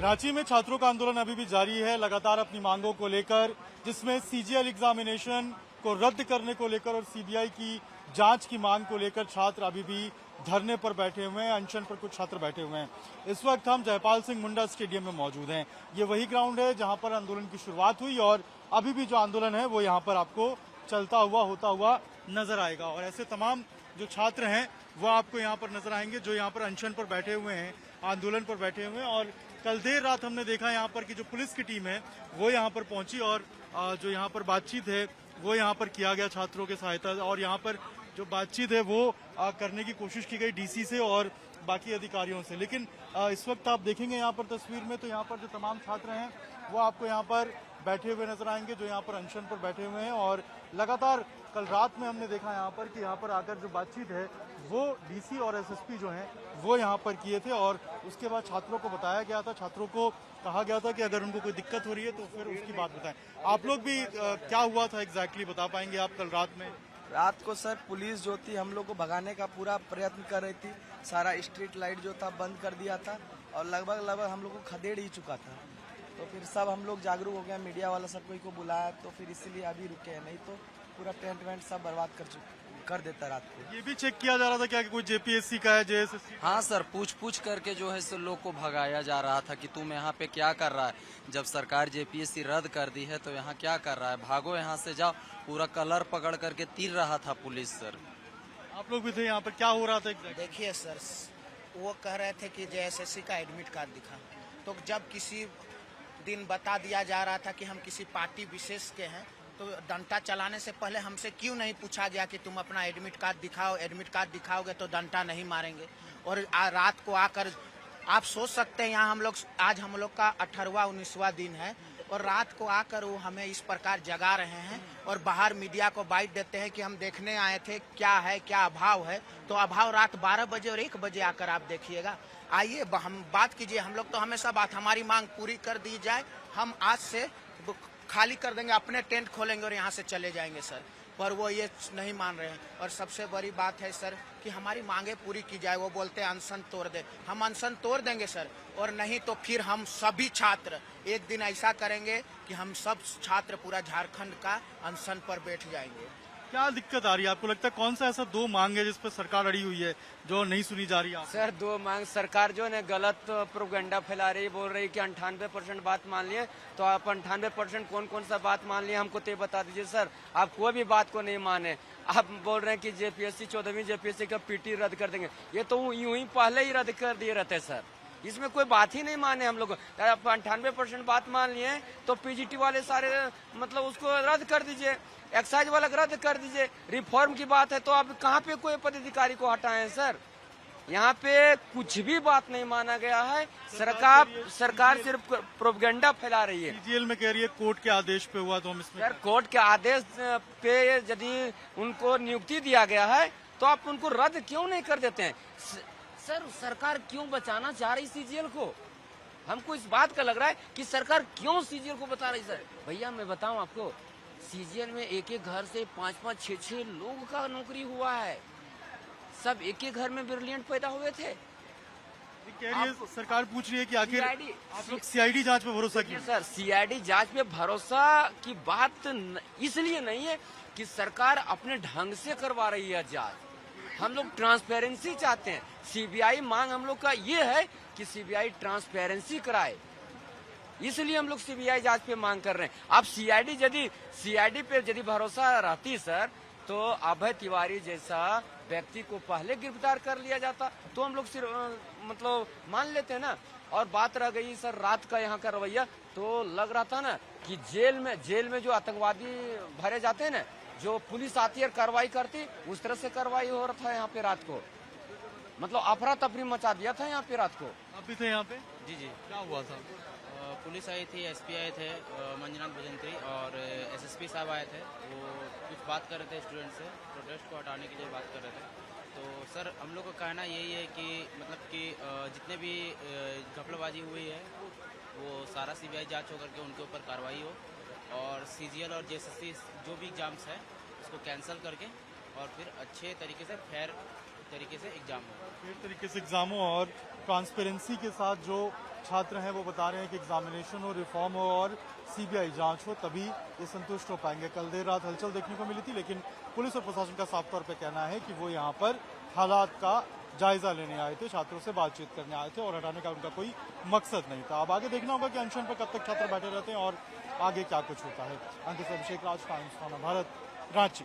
रांची में छात्रों का आंदोलन अभी भी जारी है, लगातार अपनी मांगों को लेकर, जिसमें सीजीएल एग्जामिनेशन को रद्द करने को लेकर और सीबीआई की जांच की मांग को लेकर छात्र अभी भी धरने पर बैठे हुए हैं। अनशन पर कुछ छात्र बैठे हुए हैं। इस वक्त हम जयपाल सिंह मुंडा स्टेडियम में मौजूद हैं। ये वही ग्राउंड है जहां पर आंदोलन की शुरुआत हुई और अभी भी जो आंदोलन है वो यहाँ पर आपको चलता हुआ होता हुआ नजर आएगा। और ऐसे तमाम जो छात्र हैं वो आपको यहाँ पर नजर आएंगे जो यहाँ पर अनशन पर बैठे हुए हैं, आंदोलन पर बैठे हुए हैं। और कल देर रात हमने देखा यहाँ पर कि जो पुलिस की टीम है वो यहाँ पर पहुंची और जो यहाँ पर बातचीत है वो यहाँ पर किया गया छात्रों के सहायता, और यहाँ पर जो बातचीत है वो करने की कोशिश की गई डीसी से और बाकी अधिकारियों से। लेकिन इस वक्त आप देखेंगे यहाँ पर तस्वीर में तो यहाँ पर जो तमाम छात्र हैं वो आपको यहाँ पर बैठे हुए नजर आएंगे जो यहाँ पर अनशन पर बैठे हुए हैं। और लगातार कल रात में हमने देखा यहाँ पर कि यहाँ पर आकर जो बातचीत है वो डीसी और एसएसपी जो हैं वो यहाँ पर किए थे और उसके बाद छात्रों को बताया गया था, छात्रों को कहा गया था कि अगर उनको कोई दिक्कत हो रही है तो फिर उसकी बात बताएं। आप लोग भी क्या हुआ था एग्जैक्टली बता पाएंगे आप कल रात में? रात को सर पुलिस जो थी हम लोग को भगाने का पूरा प्रयत्न कर रही थी। सारा स्ट्रीट लाइट जो था बंद कर दिया था और लगभग हम लोग को खदेड़ ही चुका था। तो फिर सब हम लोग जागरूक हो गए, मीडिया वाला सब कोई को बुलाया तो फिर इसीलिए अभी रुके हैं, नहीं तो पूरा टेंट वेंट सब बर्बाद कर देता रात को। ये भी चेक किया जा रहा था क्या कि कोई जेपीएससी का है, जेएसएससी? हाँ सर, पूछ करके जो है सो लोग को भगाया जा रहा था कि तुम यहाँ पे क्या कर रहा है। जब सरकार जेपीएससी रद्द कर दी है तो यहाँ क्या कर रहा है, भागो यहाँ से जाओ। पूरा कलर पकड़ करके तीर रहा था पुलिस। सर आप लोग भी थे यहाँ पर, क्या हो रहा था? देखिए सर, वो कह रहे थे कि जेएसएससी का एडमिट कार्ड दिखा, तो जब किसी दिन बता दिया जा रहा था कि हम किसी पार्टी विशेष के हैं तो डंडा चलाने से पहले हमसे क्यों नहीं पूछा गया कि तुम अपना एडमिट कार्ड दिखाओ, एडमिट कार्ड दिखाओगे तो डंडा नहीं मारेंगे। और रात को आकर आप सोच सकते हैं यहाँ आज हम लोग का 18वां 19वां दिन है और रात को आकर वो हमें इस प्रकार जगा रहे हैं और बाहर मीडिया को बाइट देते हैं कि हम देखने आए थे क्या है, क्या अभाव है। तो अभाव रात 12 बजे और 1 बजे आकर आप देखिएगा। आइए हम बात कीजिए, हम लोग तो हमेशा बात, हमारी मांग पूरी कर दी जाए, हम आज से खाली कर देंगे, अपने टेंट खोलेंगे और यहाँ से चले जाएंगे सर। पर वो ये नहीं मान रहे हैं। और सबसे बड़ी बात है सर कि हमारी मांगे पूरी की जाए। वो बोलते हैं अनशन तोड़ दे, हम अनशन तोड़ देंगे सर। और नहीं तो फिर हम सभी छात्र एक दिन ऐसा करेंगे कि हम सब छात्र पूरा झारखंड का अनशन पर बैठ जाएंगे। क्या दिक्कत आ रही है आपको? लगता है कौन सा ऐसा 2 मांग है जिस पर सरकार अड़ी हुई है जो नहीं सुनी जा रही है? सर 2 मांग, सरकार जो है गलत प्रोपेगेंडा फैला रही है, बोल रही है कि 98% बात मान लिए। तो आप 98% कौन सा बात मान लिए हमको तो बता दीजिए सर। आप कोई भी बात को नहीं माने, आप बोल रहे हैं कि जेपीएससी 14वीं जेपीएससी का पीटी रद्द कर देंगे। ये तो यूं ही पहले ही रद्द कर दिए रहते सर, इसमें कोई बात ही नहीं माने हम लोग। आप 98% बात मान लिए तो पीजीटी वाले सारे मतलब उसको रद्द कर दीजिए, एक्साइज वाला रद्द कर दीजिए। रिफॉर्म की बात है तो आप कहाँ पे कोई पदाधिकारी को हटाएं सर? यहाँ पे कुछ भी बात नहीं माना गया है। सरकार सिर्फ प्रोपेगेंडा फैला रही है। सीजीएल में कह रही है कोर्ट के आदेश पे हुआ, तो हम इसमें सर कोर्ट के आदेश पे यदि उनको नियुक्ति दिया गया है तो आप उनको रद्द क्यों नहीं कर देते हैं? सर सरकार क्यों बचाना चाह रही सीजीएल को? हमको इस बात का लग रहा है कि सरकार क्यों सीजीएल को बता रही। सर भैया मैं बताऊं आपको, सीजीएल में एक घर से 5-5, 6-6 लोग का नौकरी हुआ है। सब एक घर में ब्रिलियंट पैदा हुए थे। कह रही है सरकार पूछ रही है कि आखिर आप लोग सीआईडी जांच पे भरोसा किए? सर सीआईडी जांच पे भरोसा की बात इसलिए नहीं है कि सरकार अपने ढंग से करवा रही है जांच। हम लोग ट्रांसपेरेंसी चाहते हैं। सीबीआई मांग हम लोग का ये है कि सीबीआई ट्रांसपेरेंसी कराए, इसलिए हम लोग सीबीआई जांच पे मांग कर रहे हैं। आप सीआईडी पे यदि भरोसा रहती सर तो अभय तिवारी जैसा व्यक्ति को पहले गिरफ्तार कर लिया जाता, तो हम लोग सिर्फ मतलब मान लेते हैं ना। और बात रह गई सर रात का यहाँ का रवैया, तो लग रहा था ना कि जेल में जो आतंकवादी भरे जाते हैं ना, जो पुलिस आती है कार्रवाई करती, उस तरह से कार्रवाई हो रहा था यहाँ पे रात को। मतलब अफरा तफरी मचा दिया था यहाँ पे रात को। आप भी थे यहाँ पे? जी क्या हुआ था? पुलिस आई थी, एसपी आए थे, मंजुनाथ भजंत्री और एसएसपी साहब आए थे। वो कुछ बात कर रहे थे स्टूडेंट से, प्रोटेस्ट को हटाने के लिए बात कर रहे थे। तो सर हम लोग का कहना यही है कि मतलब कि जितने भी घपलाबाजी हुई है वो सारा सीबीआई जांच हो करके उनके ऊपर कार्रवाई हो और सीजीएल और जेएसएससी जो भी एग्जाम्स है उसको कैंसिल करके और फिर अच्छे तरीके से फेयर तरीके से एग्ज़ाम हो। फेयर तरीके से एग्जाम हो और ट्रांसपेरेंसी के साथ जो छात्र हैं वो बता रहे हैं कि एग्जामिनेशन हो, रिफॉर्म हो और सीबीआई जांच हो, तभी ये संतुष्ट हो पाएंगे। कल देर रात हलचल देखने को मिली थी, लेकिन पुलिस और प्रशासन का साफ तौर पर कहना है कि वो यहाँ पर हालात का जायजा लेने आए थे, छात्रों से बातचीत करने आए थे और हटाने का उनका कोई मकसद नहीं था। अब आगे देखना होगा कि अनशन पर कब तक छात्र बैठे रहते हैं और आगे क्या कुछ होता है। अंकित अभिषेक राज, टाइम्स ऑफ भारत, रांची।